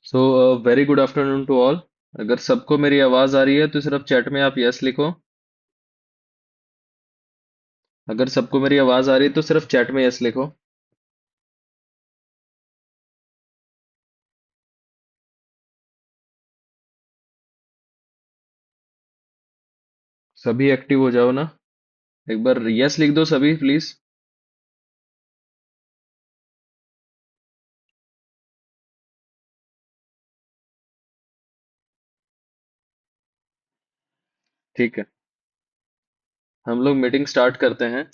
So very good afternoon to all. अगर सबको मेरी आवाज आ रही है तो सिर्फ चैट में आप यस लिखो। अगर सबको मेरी आवाज आ रही है तो सिर्फ चैट में यस लिखो। सभी एक्टिव हो जाओ ना। एक बार यस लिख दो सभी प्लीज। ठीक है, हम लोग मीटिंग स्टार्ट करते हैं।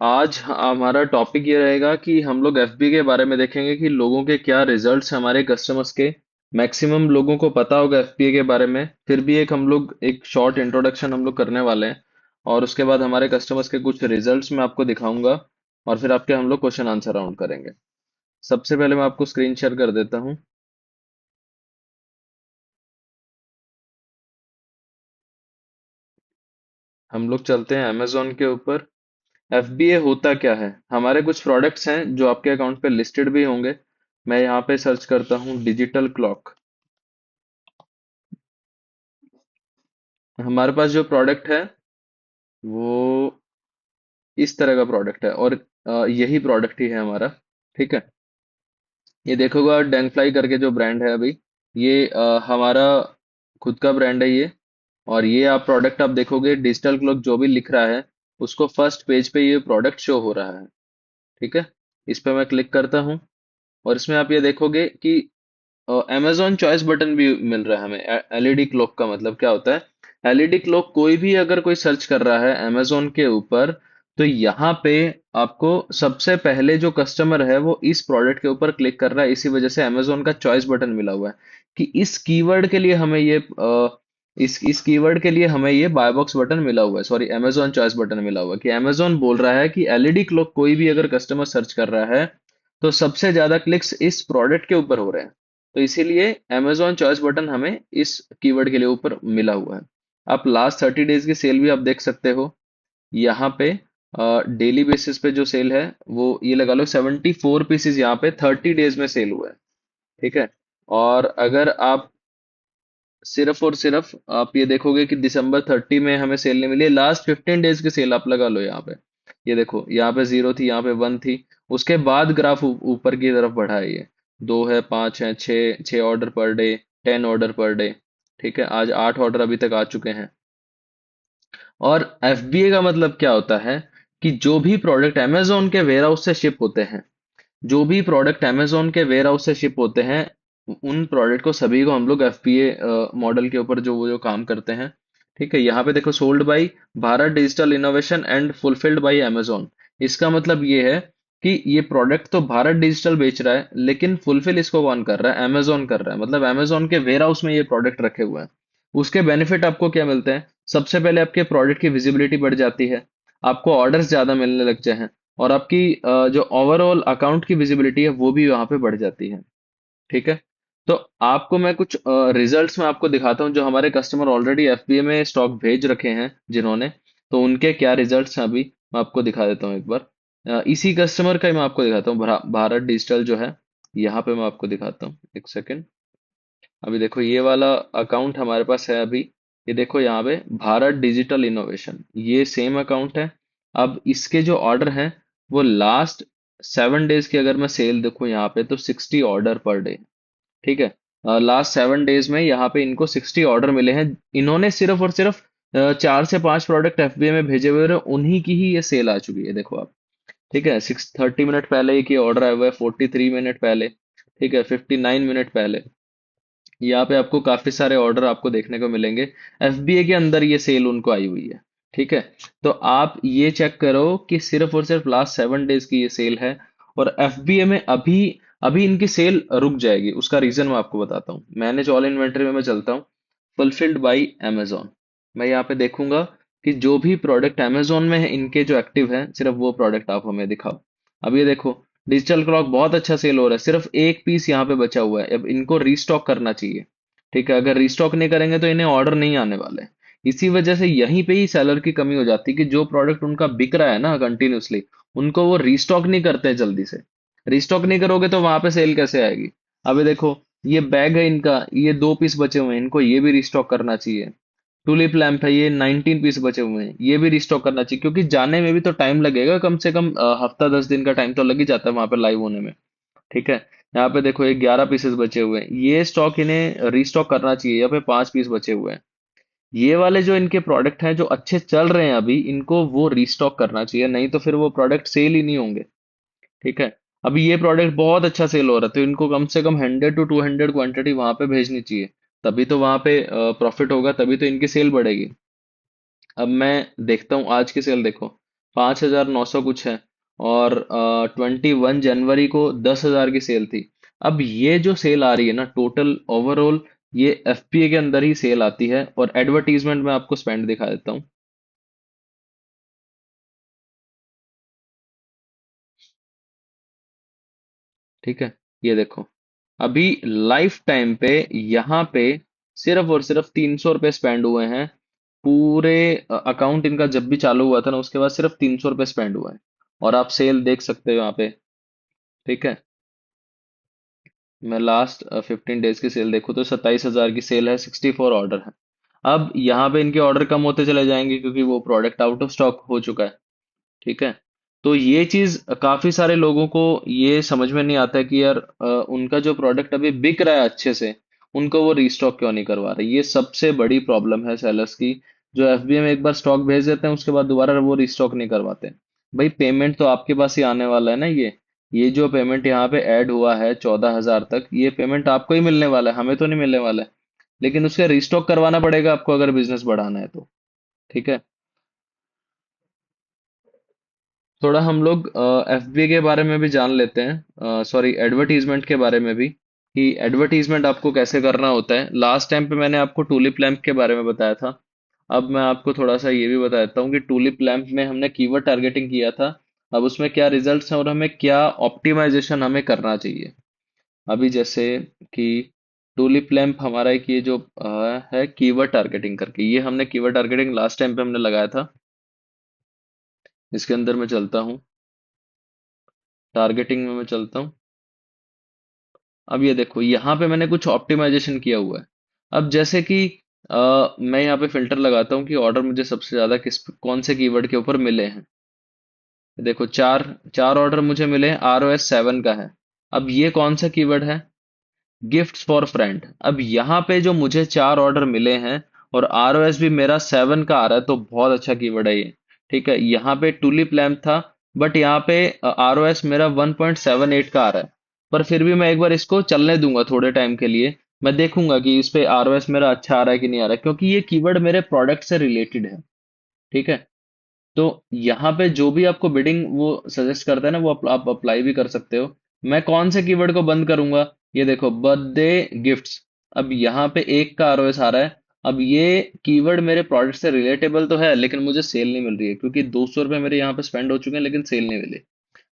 आज हमारा टॉपिक ये रहेगा कि हम लोग एफबी के बारे में देखेंगे कि लोगों के क्या रिजल्ट्स हैं हमारे कस्टमर्स के। मैक्सिमम लोगों को पता होगा एफबीए के बारे में, फिर भी एक हम लोग एक शॉर्ट इंट्रोडक्शन हम लोग करने वाले हैं। और उसके बाद हमारे कस्टमर्स के कुछ रिजल्ट्स मैं आपको दिखाऊंगा। और फिर आपके हम लोग क्वेश्चन आंसर राउंड करेंगे। सबसे पहले मैं आपको स्क्रीन शेयर कर देता हूँ। हम लोग चलते हैं अमेजोन के ऊपर। एफबीए होता क्या है? हमारे कुछ प्रोडक्ट्स हैं जो आपके अकाउंट पे लिस्टेड भी होंगे। मैं यहाँ पे सर्च करता हूँ डिजिटल क्लॉक। हमारे पास जो प्रोडक्ट है वो इस तरह का प्रोडक्ट है, और यही प्रोडक्ट ही है हमारा। ठीक है, ये देखोगा डैंगफ्लाई करके जो ब्रांड है अभी, ये हमारा खुद का ब्रांड है ये। और ये आप प्रोडक्ट आप देखोगे डिजिटल क्लॉक जो भी लिख रहा है, उसको फर्स्ट पेज पे ये प्रोडक्ट शो हो रहा है। ठीक है, इस पे मैं क्लिक करता हूँ। और इसमें आप ये देखोगे कि अमेजोन चॉइस बटन भी मिल रहा है हमें। एलईडी क्लॉक का मतलब क्या होता है? एलईडी क्लॉक कोई भी अगर कोई सर्च कर रहा है अमेजोन के ऊपर, तो यहाँ पे आपको सबसे पहले जो कस्टमर है वो इस प्रोडक्ट के ऊपर क्लिक कर रहा है। इसी वजह से अमेजोन का चॉइस बटन मिला हुआ है कि इस कीवर्ड के लिए हमें ये इस कीवर्ड के लिए हमें ये बाय बॉक्स बटन मिला हुआ है, सॉरी अमेजोन चॉइस बटन मिला हुआ है, कि अमेजोन बोल रहा है कि एलईडी क्लॉक कोई भी अगर कस्टमर सर्च कर रहा है तो सबसे ज्यादा क्लिक्स इस प्रोडक्ट के ऊपर हो रहे हैं। तो इसीलिए Amazon चॉइस बटन हमें इस कीवर्ड के लिए ऊपर मिला हुआ है। आप लास्ट 30 डेज की सेल भी आप देख सकते हो यहाँ पे। डेली बेसिस पे जो सेल है वो ये लगा लो 74 पीसेज यहाँ पे 30 डेज में सेल हुआ है। ठीक है, और अगर आप सिर्फ और सिर्फ आप ये देखोगे कि दिसंबर 30 में हमें सेल नहीं मिली, लास्ट 15 डेज की सेल आप लगा लो यहाँ पे। ये देखो यहाँ पे 0 थी, यहाँ पे 1 थी। उसके बाद ग्राफ ऊपर की तरफ बढ़ा है ये। 2 है, 5 है, 6 order per day, 10 order per day. ठीक है, आज 8 ऑर्डर अभी तक आ चुके हैं। और एफबीए का मतलब क्या होता है? कि जो भी प्रोडक्ट अमेजोन के वेयर हाउस से शिप होते हैं, जो भी प्रोडक्ट अमेजोन के वेयर हाउस से शिप होते हैं, उन प्रोडक्ट को सभी को हम लोग एफपीए मॉडल के ऊपर जो वो जो काम करते हैं। ठीक है, यहाँ पे देखो sold by Bharat digital innovation and fulfilled by Amazon. इसका मतलब ये है कि ये प्रोडक्ट तो भारत डिजिटल बेच रहा है, लेकिन फुलफिल इसको कौन कर रहा है? अमेजोन कर रहा है। मतलब अमेजोन के वेयर हाउस में ये प्रोडक्ट रखे हुए हैं। उसके बेनिफिट आपको क्या मिलते हैं? सबसे पहले आपके प्रोडक्ट की विजिबिलिटी बढ़ जाती है, आपको ऑर्डर्स ज्यादा मिलने लगते हैं, और आपकी जो ओवरऑल अकाउंट की विजिबिलिटी है वो भी वहां पे बढ़ जाती है। ठीक है, तो आपको मैं कुछ रिजल्ट्स में आपको दिखाता हूँ जो हमारे कस्टमर ऑलरेडी एफबीए में स्टॉक भेज रखे हैं जिन्होंने। तो उनके क्या रिजल्ट्स हैं अभी मैं आपको दिखा देता हूँ एक बार। इसी कस्टमर का ही मैं आपको दिखाता हूँ, भारत डिजिटल जो है। यहाँ पे मैं आपको दिखाता हूँ, एक सेकेंड। अभी देखो ये वाला अकाउंट हमारे पास है अभी। ये देखो यहाँ पे भारत डिजिटल इनोवेशन, ये सेम अकाउंट है। अब इसके जो ऑर्डर हैं वो लास्ट 7 डेज की अगर मैं सेल देखूँ यहाँ पे, तो 60 ऑर्डर पर डे। ठीक है, लास्ट 7 डेज में यहाँ पे इनको 60 ऑर्डर मिले हैं। इन्होंने सिर्फ और सिर्फ 4 से 5 प्रोडक्ट एफबीए में भेजे हुए और उन्हीं की ही ये सेल आ चुकी है, देखो आप। ठीक है, 30 मिनट पहले एक ये ऑर्डर आया हुआ है, 43 मिनट पहले। ठीक है, 59 मिनट पहले। यहाँ पे आपको काफी सारे ऑर्डर आपको देखने को मिलेंगे। एफबीए के अंदर ये सेल उनको आई हुई है। ठीक है, तो आप ये चेक करो कि सिर्फ और सिर्फ लास्ट 7 डेज की ये सेल है। और एफबीए में अभी अभी इनकी सेल रुक जाएगी। उसका रीजन मैं आपको बताता हूँ। मैनेज ऑल इन्वेंटरी में मैं चलता हूँ। फुलफिल्ड बाई अमेजोन, मैं यहाँ पे देखूंगा कि जो भी प्रोडक्ट अमेजोन में है इनके जो एक्टिव है, सिर्फ वो प्रोडक्ट आप हमें दिखाओ। अब ये देखो डिजिटल क्लॉक बहुत अच्छा सेल हो रहा है, सिर्फ एक पीस यहाँ पे बचा हुआ है। अब इनको रीस्टॉक करना चाहिए। ठीक है, अगर रीस्टॉक नहीं करेंगे तो इन्हें ऑर्डर नहीं आने वाले। इसी वजह से यहीं पे ही सेलर की कमी हो जाती है कि जो प्रोडक्ट उनका बिक रहा है ना कंटिन्यूअसली, उनको वो रीस्टॉक नहीं करते जल्दी से। रीस्टॉक नहीं करोगे तो वहां पे सेल कैसे आएगी? अभी देखो ये बैग है इनका, ये 2 पीस बचे हुए हैं, इनको ये भी रिस्टॉक करना चाहिए। टूलिप लैंप है, ये 19 पीस बचे हुए हैं, ये भी रिस्टॉक करना चाहिए, क्योंकि जाने में भी तो टाइम लगेगा, कम से कम हफ्ता 10 दिन का टाइम तो लग ही जाता है वहां पे लाइव होने में। ठीक है। यहाँ पे देखो ये 11 पीसेस बचे हुए हैं, ये स्टॉक इन्हें रिस्टॉक करना चाहिए। यहाँ पे 5 पीस बचे हुए हैं। ये वाले जो इनके प्रोडक्ट हैं जो अच्छे चल रहे हैं अभी, इनको वो रिस्टॉक करना चाहिए, नहीं तो फिर वो प्रोडक्ट सेल ही नहीं होंगे। ठीक है। अभी ये प्रोडक्ट बहुत अच्छा सेल हो रहा है, तो इनको कम से कम 100 to 200 क्वांटिटी वहां पे भेजनी चाहिए। तभी तो वहां पे प्रॉफिट होगा, तभी तो इनकी सेल बढ़ेगी। अब मैं देखता हूँ आज की सेल, देखो 5,900 कुछ है, और 21 जनवरी को 10,000 की सेल थी। अब ये जो सेल आ रही है ना, टोटल ओवरऑल ये एफपीए के अंदर ही सेल आती है। और एडवर्टीजमेंट में आपको स्पेंड दिखा देता हूँ। ठीक है। ये देखो, अभी लाइफ टाइम पे यहाँ पे सिर्फ और सिर्फ 300 रुपये स्पेंड हुए हैं। पूरे अकाउंट इनका जब भी चालू हुआ था ना, उसके बाद सिर्फ 300 रुपये स्पेंड हुआ है। और आप सेल देख सकते हो यहाँ पे। ठीक है। मैं लास्ट 15 डेज की सेल देखूँ तो 27,000 की सेल है, 64 ऑर्डर है। अब यहाँ पे इनके ऑर्डर कम होते चले जाएंगे, क्योंकि वो प्रोडक्ट आउट ऑफ स्टॉक हो चुका है। ठीक है। तो ये चीज काफी सारे लोगों को ये समझ में नहीं आता है कि यार उनका जो प्रोडक्ट अभी बिक रहा है अच्छे से, उनको वो रीस्टॉक क्यों नहीं करवा रहे। ये सबसे बड़ी प्रॉब्लम है सेलर्स की, जो एफबीए में एक बार स्टॉक भेज देते हैं, उसके बाद दोबारा वो रीस्टॉक नहीं करवाते। भाई पेमेंट तो आपके पास ही आने वाला है ना। ये जो पेमेंट यहाँ पे ऐड हुआ है 14,000 तक, ये पेमेंट आपको ही मिलने वाला है, हमें तो नहीं मिलने वाला है। लेकिन उसका रीस्टॉक करवाना पड़ेगा आपको, अगर बिजनेस बढ़ाना है तो। ठीक है। थोड़ा हम लोग एफबी के बारे में भी जान लेते हैं, सॉरी एडवर्टीजमेंट के बारे में भी, कि एडवर्टीजमेंट आपको कैसे करना होता है। लास्ट टाइम पे मैंने आपको टूलिप लैंप के बारे में बताया था। अब मैं आपको थोड़ा सा ये भी बता देता हूँ कि टूलिप लैंप में हमने कीवर्ड टारगेटिंग किया था। अब उसमें क्या रिजल्ट्स हैं और हमें क्या ऑप्टिमाइजेशन हमें करना चाहिए। अभी जैसे कि टूलिप लैंप हमारा एक ये जो है कीवर्ड टारगेटिंग करके, ये हमने कीवर्ड टारगेटिंग लास्ट टाइम पे हमने लगाया था। इसके अंदर मैं चलता हूँ, टारगेटिंग में मैं चलता हूँ। अब ये देखो यहाँ पे मैंने कुछ ऑप्टिमाइजेशन किया हुआ है। अब जैसे कि मैं यहाँ पे फिल्टर लगाता हूँ कि ऑर्डर मुझे सबसे ज्यादा किस कौन से कीवर्ड के ऊपर मिले हैं। देखो चार चार ऑर्डर मुझे मिले हैं, ROS 7 का है। अब ये कौन सा कीवर्ड है? Gifts for friend. अब यहाँ पे जो मुझे 4 ऑर्डर मिले हैं और ROS भी मेरा 7 का आ रहा है, तो बहुत अच्छा कीवर्ड है ये। ठीक है। यहाँ पे टूलिप लैम्प था, बट यहाँ पे ROS मेरा 1.78 का आ रहा है। पर फिर भी मैं एक बार इसको चलने दूंगा थोड़े टाइम के लिए। मैं देखूंगा कि इस पे ROS मेरा अच्छा आ रहा है कि नहीं आ रहा है, क्योंकि ये कीवर्ड मेरे प्रोडक्ट से रिलेटेड है। ठीक है। तो यहाँ पे जो भी आपको बिडिंग वो सजेस्ट करता है ना, वो आप अप्लाई भी कर सकते हो। मैं कौन से कीवर्ड को बंद करूंगा? ये देखो, बर्थडे गिफ्ट्स। अब यहाँ पे 1 का आरओएस आ रहा है। अब ये कीवर्ड मेरे प्रोडक्ट से रिलेटेबल तो है, लेकिन मुझे सेल नहीं मिल रही है, क्योंकि 200 रुपये मेरे यहाँ पे स्पेंड हो चुके हैं, लेकिन सेल नहीं मिली।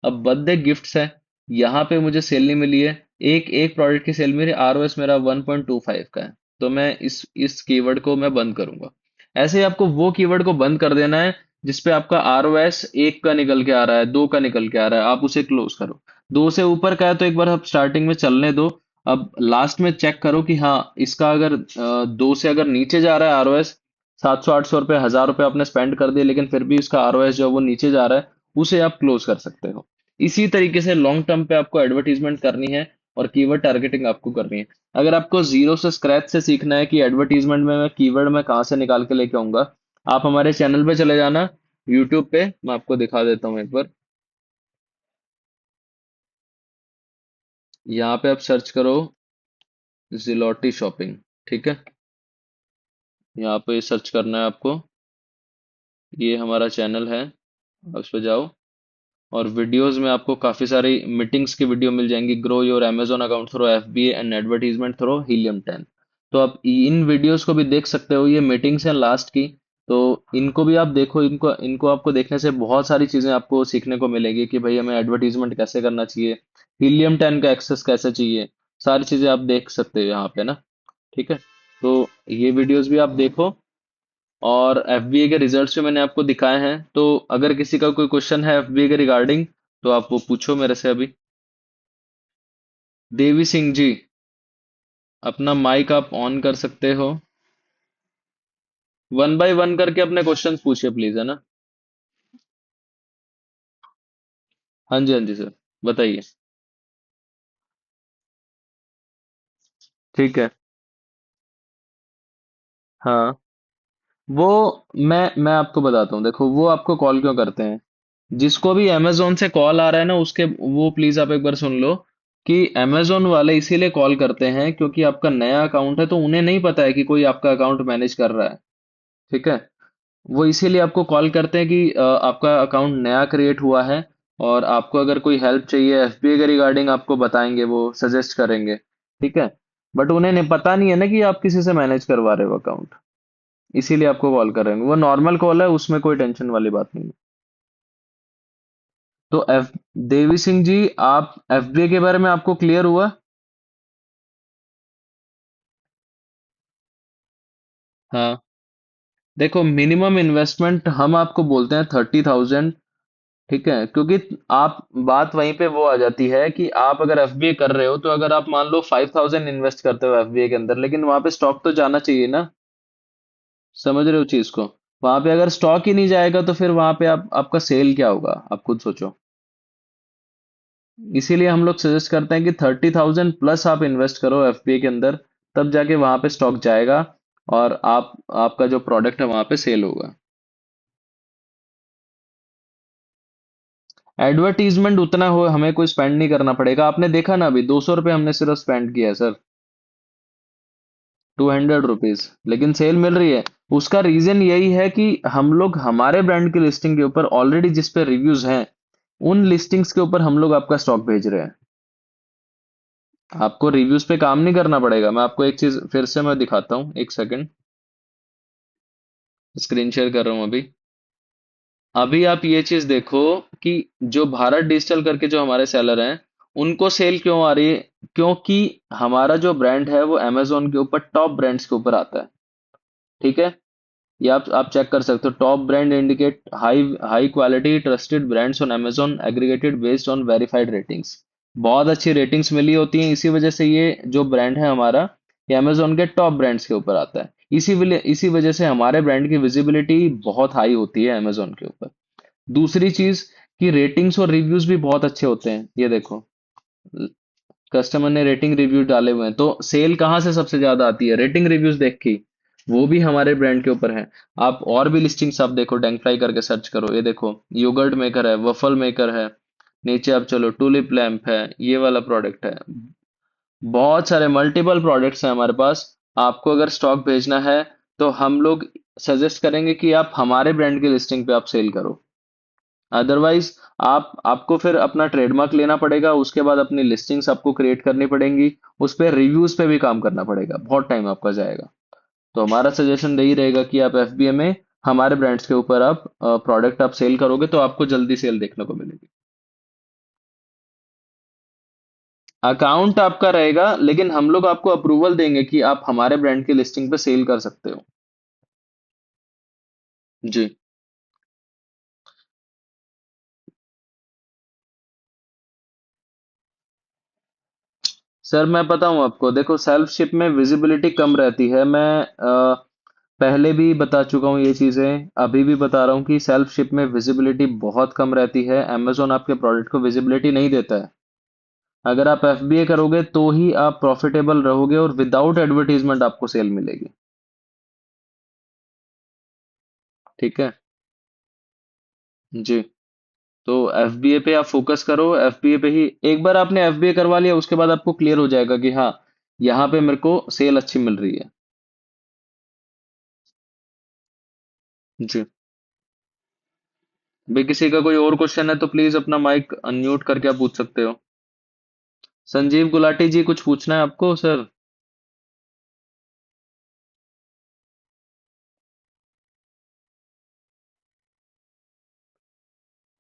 अब बर्थडे गिफ्ट्स है, यहाँ पे मुझे सेल नहीं मिली है। एक एक प्रोडक्ट की सेल मेरी, ROS मेरा 1.25 का है। तो मैं इस कीवर्ड को मैं बंद करूंगा। ऐसे ही आपको वो कीवर्ड को बंद कर देना है जिसपे आपका ROS 1 का निकल के आ रहा है, 2 का निकल के आ रहा है, आप उसे क्लोज करो। 2 से ऊपर का है तो एक बार आप स्टार्टिंग में चलने दो। अब लास्ट में चेक करो कि हाँ, इसका अगर 2 से अगर नीचे जा रहा है ROS, 700 800 रुपये 1,000 रुपये आपने स्पेंड कर दिए, लेकिन फिर भी उसका ROS जो है वो नीचे जा रहा है, उसे आप क्लोज कर सकते हो। इसी तरीके से लॉन्ग टर्म पे आपको एडवर्टीजमेंट करनी है और कीवर्ड टारगेटिंग आपको करनी है। अगर आपको जीरो से स्क्रैच से सीखना है कि एडवर्टीजमेंट में मैं कीवर्ड में कहाँ से निकाल के लेके आऊंगा, आप हमारे चैनल पे चले जाना, यूट्यूब पे। मैं आपको दिखा देता हूँ एक बार। यहाँ पे आप सर्च करो जिलोटी शॉपिंग। ठीक है। यहाँ पे सर्च करना है आपको। ये हमारा चैनल है, आप उस पे जाओ। और वीडियोस में आपको काफी सारी मीटिंग्स की वीडियो मिल जाएंगी। Grow your Amazon account through FBA and advertisement through Helium 10। तो आप इन वीडियोस को भी देख सकते हो, ये मीटिंग्स हैं लास्ट की। तो इनको भी आप देखो, इनको इनको आपको देखने से बहुत सारी चीजें आपको सीखने को मिलेगी कि भाई हमें एडवर्टीजमेंट कैसे करना चाहिए, हीलियम 10 का एक्सेस कैसे चाहिए। सारी चीजें आप देख सकते हो यहाँ पे ना। ठीक है। तो ये वीडियोस भी आप देखो। और एफबीए के रिजल्ट्स जो मैंने आपको दिखाए हैं, तो अगर किसी का कोई क्वेश्चन है एफबीए के रिगार्डिंग, तो आप वो पूछो मेरे से अभी। देवी सिंह जी। अपना माइक आप ऑन कर सकते हो। वन बाय वन करके अपने क्वेश्चंस पूछिए प्लीज, है ना। हाँ जी, हाँ जी सर, बताइए। ठीक है। हाँ, वो मैं आपको बताता हूँ, देखो वो आपको कॉल क्यों करते हैं। जिसको भी अमेजोन से कॉल आ रहा है ना, उसके वो प्लीज आप एक बार सुन लो कि अमेजोन वाले इसीलिए कॉल करते हैं क्योंकि आपका नया अकाउंट है, तो उन्हें नहीं पता है कि कोई आपका अकाउंट मैनेज कर रहा है। ठीक है। वो इसीलिए आपको कॉल करते हैं कि आपका अकाउंट नया क्रिएट हुआ है, और आपको अगर कोई हेल्प चाहिए एफबीए के रिगार्डिंग आपको बताएंगे, वो सजेस्ट करेंगे। ठीक है। बट उन्हें नहीं पता नहीं है ना कि आप किसी से मैनेज करवा रहे हो अकाउंट, इसीलिए आपको कॉल कर रहे हैं। वो नॉर्मल कॉल है, उसमें कोई टेंशन वाली बात नहीं है। तो एफ देवी सिंह जी, आप एफबीए के बारे में आपको क्लियर हुआ। हाँ, देखो मिनिमम इन्वेस्टमेंट हम आपको बोलते हैं 30,000। ठीक है, क्योंकि आप बात वहीं पे वो आ जाती है कि आप अगर एफबीए कर रहे हो, तो अगर आप मान लो 5,000 इन्वेस्ट करते हो एफबीए के अंदर, लेकिन वहां पे स्टॉक तो जाना चाहिए ना। समझ रहे हो चीज को। वहां पे अगर स्टॉक ही नहीं जाएगा तो फिर वहां पे आपका सेल क्या होगा, आप खुद सोचो। इसीलिए हम लोग सजेस्ट करते हैं कि 30,000 प्लस आप इन्वेस्ट करो एफबीए के अंदर, तब जाके वहां पे स्टॉक जाएगा, और आपका जो प्रोडक्ट है वहां पे सेल होगा। एडवर्टीजमेंट उतना हो, हमें कोई स्पेंड नहीं करना पड़ेगा। आपने देखा ना, अभी 200 रुपये हमने सिर्फ स्पेंड किया है सर। 200 रुपीज, लेकिन सेल मिल रही है। उसका रीजन यही है कि हम लोग हमारे ब्रांड की लिस्टिंग के ऊपर ऑलरेडी जिस पे रिव्यूज हैं, उन लिस्टिंग्स के ऊपर हम लोग आपका स्टॉक भेज रहे हैं। आपको रिव्यूज पे काम नहीं करना पड़ेगा। मैं आपको एक चीज फिर से मैं दिखाता हूँ, एक सेकंड। स्क्रीन शेयर कर रहा हूँ अभी। अभी आप ये चीज देखो कि जो भारत डिजिटल करके जो हमारे सेलर हैं, उनको सेल क्यों आ रही है। क्योंकि हमारा जो ब्रांड है वो अमेजोन के ऊपर टॉप ब्रांड्स के ऊपर आता है। ठीक है। ये आप चेक कर सकते हो। Top brand indicate high high quality trusted brands on Amazon aggregated based on verified ratings. बहुत अच्छी रेटिंग्स मिली होती हैं, इसी वजह से ये जो ब्रांड है हमारा, ये अमेजोन के टॉप ब्रांड्स के ऊपर आता है। इसी वजह से हमारे ब्रांड की विजिबिलिटी बहुत हाई होती है अमेजोन के ऊपर। दूसरी चीज कि रेटिंग्स और रिव्यूज भी बहुत अच्छे होते हैं, ये देखो। कस्टमर ने रेटिंग रिव्यू डाले हुए हैं, तो सेल कहाँ से सबसे ज्यादा आती है, रेटिंग रिव्यूज देख के ही। वो भी हमारे ब्रांड के ऊपर है। आप और भी लिस्टिंग्स आप देखो, डैंगफ्लाई करके सर्च करो, ये देखो योगर्ट मेकर है, वफल मेकर है। नीचे आप चलो, टूलिप लैंप है, ये वाला प्रोडक्ट है। बहुत सारे मल्टीपल प्रोडक्ट्स हैं हमारे पास। आपको अगर स्टॉक भेजना है, तो हम लोग सजेस्ट करेंगे कि आप हमारे ब्रांड की लिस्टिंग पे आप सेल करो। अदरवाइज आपको फिर अपना ट्रेडमार्क लेना पड़ेगा, उसके बाद अपनी लिस्टिंग्स आपको क्रिएट करनी पड़ेंगी। उस पे रिव्यूज पे भी काम करना पड़ेगा, बहुत टाइम आपका जाएगा। तो हमारा सजेशन यही रहेगा कि आप एफबीए में हमारे ब्रांड्स के ऊपर आप प्रोडक्ट आप सेल करोगे, तो आपको जल्दी सेल देखने को मिलेगी। अकाउंट आपका रहेगा, लेकिन हम लोग आपको अप्रूवल देंगे कि आप हमारे ब्रांड की लिस्टिंग पे सेल कर सकते हो। जी सर, मैं बताऊं आपको, देखो सेल्फ शिप में विजिबिलिटी कम रहती है। मैं पहले भी बता चुका हूँ ये चीजें, अभी भी बता रहा हूँ कि सेल्फ शिप में विजिबिलिटी बहुत कम रहती है। अमेजोन आपके प्रोडक्ट को विजिबिलिटी नहीं देता है। अगर आप एफबीए करोगे तो ही आप प्रॉफिटेबल रहोगे, और विदाउट एडवर्टीजमेंट आपको सेल मिलेगी। ठीक है। जी। तो एफबीए पे आप फोकस करो। एफबीए पे ही एक बार आपने एफबीए करवा लिया, उसके बाद आपको क्लियर हो जाएगा कि हाँ, यहाँ पे मेरे को सेल अच्छी मिल रही है। जी। भाई किसी का कोई और क्वेश्चन है तो प्लीज अपना माइक अनम्यूट करके आप पूछ सकते हो। संजीव गुलाटी जी, कुछ पूछना है आपको सर।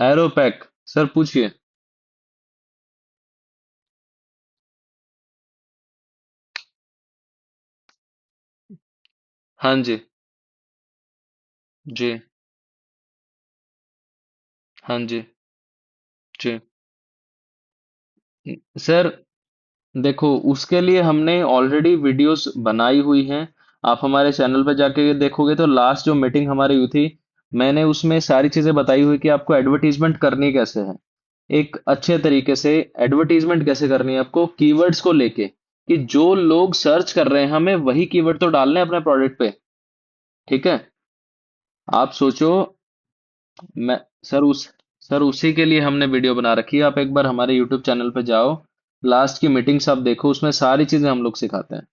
एरोपैक, सर पूछिए। हाँ जी। जी। हाँ जी। जी। सर, देखो उसके लिए हमने ऑलरेडी वीडियोस बनाई हुई हैं। आप हमारे चैनल पर जाके देखोगे तो लास्ट जो मीटिंग हमारी हुई थी, मैंने उसमें सारी चीजें बताई हुई कि आपको एडवर्टीजमेंट करनी कैसे है, एक अच्छे तरीके से एडवर्टीजमेंट कैसे करनी है आपको कीवर्ड्स को लेके, कि जो लोग सर्च कर रहे हैं हमें वही कीवर्ड तो डालने हैं अपने प्रोडक्ट पे। ठीक है। आप सोचो। मैं सर उस सर उसी के लिए हमने वीडियो बना रखी है। आप एक बार हमारे यूट्यूब चैनल पे जाओ, लास्ट की मीटिंग्स आप देखो, उसमें सारी चीजें हम लोग सिखाते हैं।